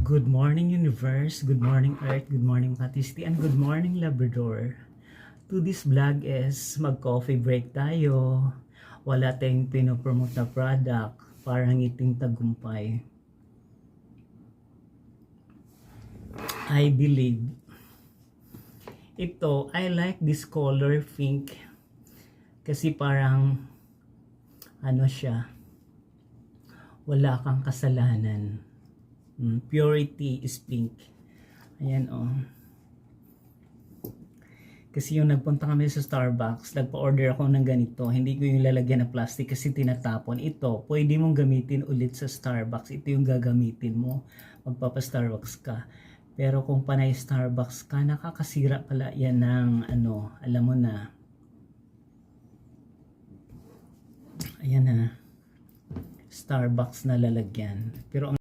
Good morning universe, good morning earth, good morning Katisti, and good morning Labrador. To this vlog is mag-coffee break tayo. Wala tayong pinopromote na product, parang ngiting tagumpay. I believe. Ito, I like this color pink. Kasi parang, ano siya, wala kang kasalanan. Purity is pink. Ayan oh. Kasi yung nagpunta kami sa Starbucks, nagpa-order ako ng ganito. Hindi ko yung lalagyan ng plastic kasi tinatapon. Ito, pwede mong gamitin ulit sa Starbucks. Ito yung gagamitin mo. Magpapa-Starbucks ka. Pero kung panay Starbucks ka, nakakasira pala yan ng ano, alam mo na. Ayan na. Starbucks na lalagyan. Pero